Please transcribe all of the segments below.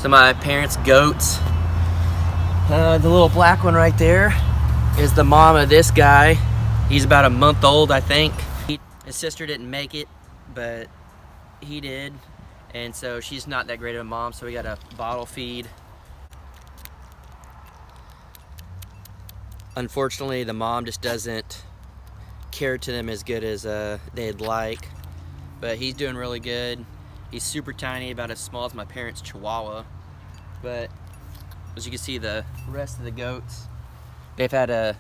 So my parents' goats, the little black one right there is the mom of this guy. He's about a month old, I think. His sister didn't make it, but he did. And so she's not that great of a mom, so we got a bottle feed. Unfortunately, the mom just doesn't care to them as good as they'd like. But he's doing really good. He's super tiny, about as small as my parents' Chihuahua. But as you can see, the rest of the goats, they've had to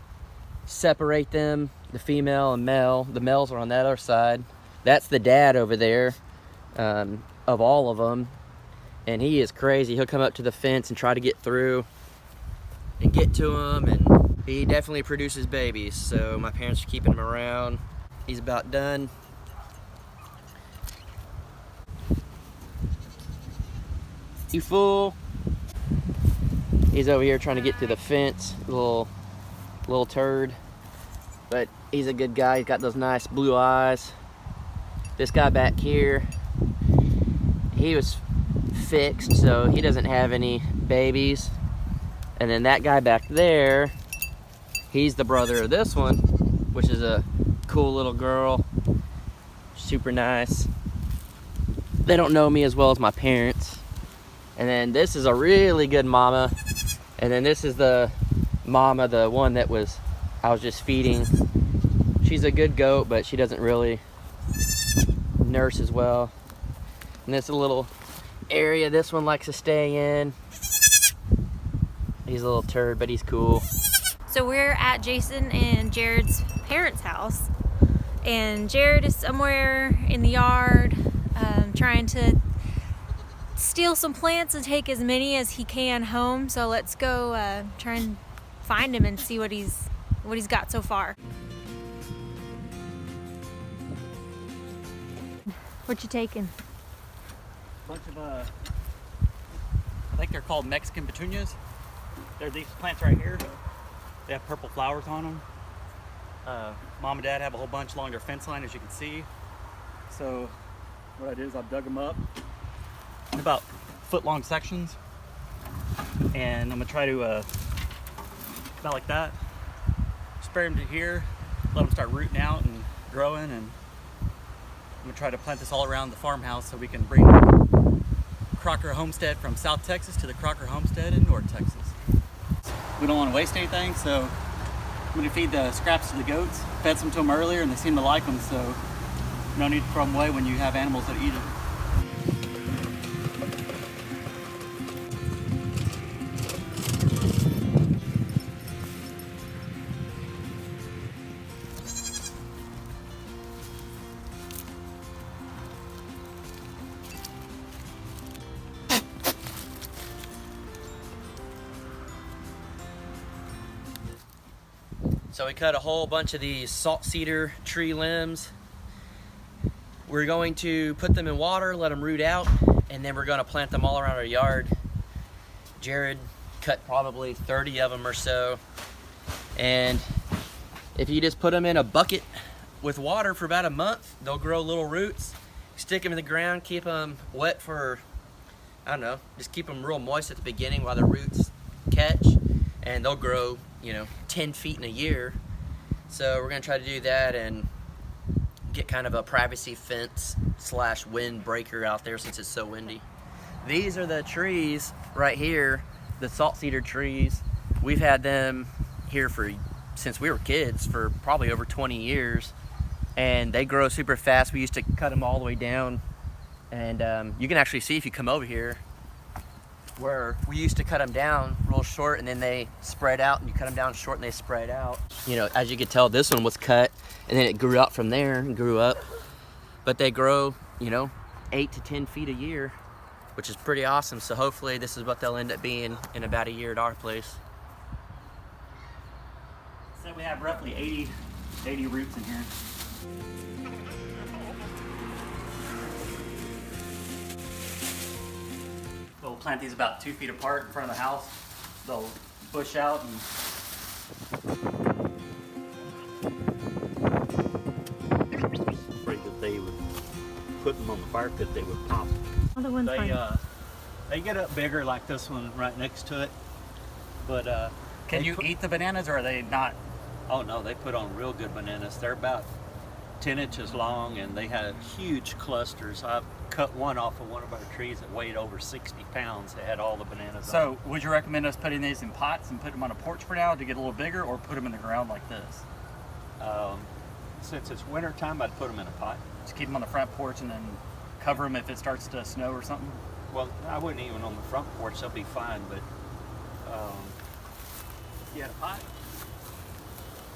separate them, the female and male. The males are on that other side. That's the dad over there of all of them. And he is crazy. He'll come up to the fence and try to get through and get to them. And he definitely produces babies. So my parents are keeping him around. He's about done. You fool. He's over here trying to get to the fence, little turd. But he's a good guy. He's got those nice blue eyes. This guy back here, he was fixed, so he doesn't have any babies. And then that guy back there, he's the brother of this one, which is a cool little girl. Super nice. They don't know me as well as my parents. And then this is a really good mama. And then this is the mama, the one that I was just feeding. She's a good goat, but she doesn't really nurse as well. And this little area this one likes to stay in. He's a little turd, but he's cool. So we're at Jason and Jared's parents' house. And Jared is somewhere in the yard trying to steal some plants and take as many as he can home. So let's go try and find him and see what he's got so far. What you taking? Bunch of I think they're called Mexican petunias. They're these plants right here. They have purple flowers on them. Mom and Dad have a whole bunch along their fence line, as you can see. So what I did is I dug them up in about foot-long sections, and I'm gonna try to about like that, spray them to here, let them start rooting out and growing, and I'm gonna try to plant this all around the farmhouse so we can bring Crocker Homestead from South Texas to the Crocker Homestead in North Texas. We don't want to waste anything, so I'm gonna feed the scraps to the goats. Fed some to them earlier and they seem to like them, so no need to throw them away when you have animals that eat it. So we cut a whole bunch of these salt cedar tree limbs. We're going to put them in water, let them root out, and then we're going to plant them all around our yard. Jared cut probably 30 of them or so. And if you just put them in a bucket with water for about a month, they'll grow little roots. Stick them in the ground, keep them wet for, I don't know, just keep them real moist at the beginning while the roots catch, and they'll grow, 10 feet in a year. So we're gonna try to do that and get kind of a privacy fence / windbreaker out there since it's so windy. These are the trees right here, the salt cedar trees. We've had them here since we were kids, for probably over 20 years. And they grow super fast. We used to cut them all the way down. And you can actually see if you come over here, where we used to cut them down real short and then they spread out, and you cut them down short and they spread out. As you could tell, this one was cut and then it grew up from there and grew up. But they grow, 8 to 10 feet a year, which is pretty awesome. So hopefully this is what they'll end up being in about a year at our place. So we have roughly 80 roots in here. We'll plant these about 2 feet apart in front of the house. They'll bush out and afraid that they would put them on the fire pit, they would pop. Other one's fine. They get up bigger like this one right next to it. But Can you eat the bananas, or are they not? oh no, they put on real good bananas. They're about 10 inches long, and they had huge clusters. I cut one off of one of our trees that weighed over 60 pounds. It had all the bananas on So would you recommend us putting these in pots and put them on a porch for now to get a little bigger, or put them in the ground like this? it. Since it's winter time, I'd put them in a pot. Just keep them on the front porch and then cover them if it starts to snow or something? Well, I wouldn't even on the front porch. They'll be fine, but you had a pot?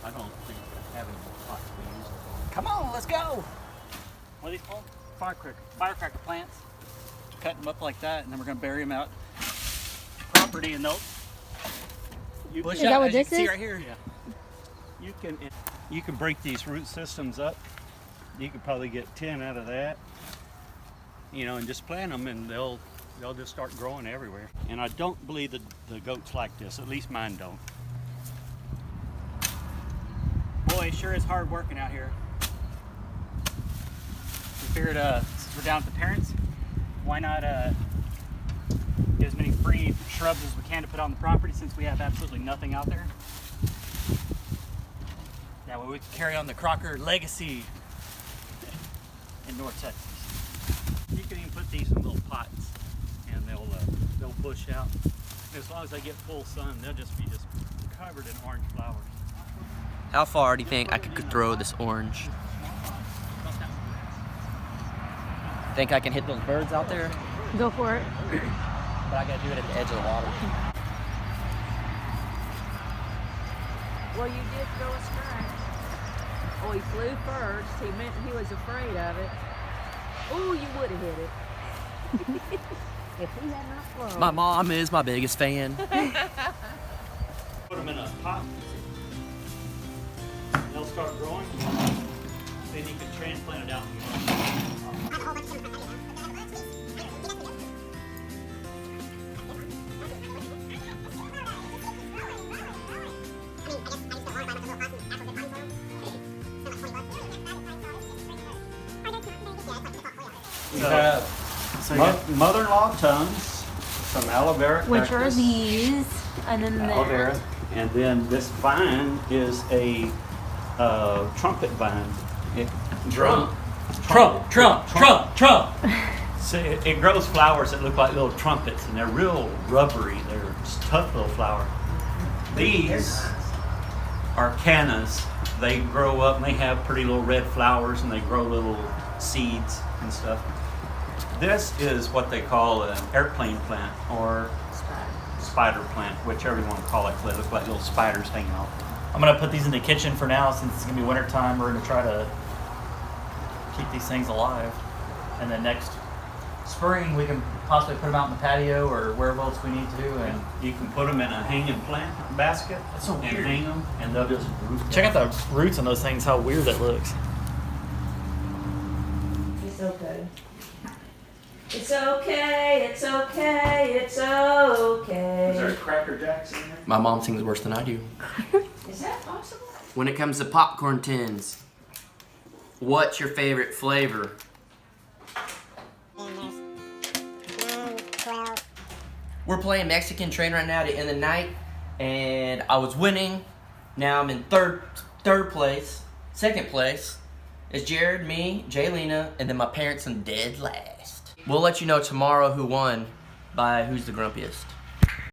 I don't think I have any more pots we use. Come on, let's go! What are these called? Firecracker plants. Cut them up like that, and then we're gonna bury them out property, and they'll bush Is out, that what as you this can see is? right here. Yeah. You can break these root systems up. You could probably get 10 out of that. You know, and just plant them, and they'll just start growing everywhere. And I don't believe the goats like this. At least mine don't. Boy, it sure is hard working out here. We figured since we're down at the parents, why not get as many free shrubs as we can to put on the property, since we have absolutely nothing out there. That way we can carry on the Crocker legacy in North Texas. You can even put these in little pots, and they'll bush out. And as long as they get full sun, they'll just be covered in orange flowers. How far do you think I could throw this orange? Think I can hit those birds out there? Go for it. But I gotta do it at the edge of the water. Well, you did throw a strike. Oh, he flew first. He meant he was afraid of it. Oh, you would have hit it. If he had not flown. My mom is my biggest fan. Put them in a pot. They'll start growing. Then you can transplant it out in the yard. We have mother-in-law tongues, some aloe vera Which are cactus, these? And then aloe the vera, and then this vine is a trumpet vine. Trump. So it grows flowers that look like little trumpets, and they're real rubbery. They're tough little flowers. These are cannas. They grow up and they have pretty little red flowers, and they grow little seeds and stuff. This is what they call an airplane plant or spider plant, whichever you want to call it. They look like little spiders hanging off. I'm gonna put these in the kitchen for now, since it's gonna be winter time. We're gonna try to keep these things alive, and then next spring we can possibly put them out in the patio or wherever else we need to. And You can put them in a hanging plant basket That's so and weird. hang them, and they'll just root check out down. the roots on those things. How weird that looks. It's okay. It's okay. It's okay. It's okay. Is there Cracker Jacks in there? My mom sings worse than I do. Is that possible? When it comes to popcorn tins, what's your favorite flavor? We're playing Mexican Train right now to end the night, and I was winning. Now I'm in third place. Second place is Jared, me, Jaylena, and then my parents in dead last. We'll let you know tomorrow who won by who's the grumpiest.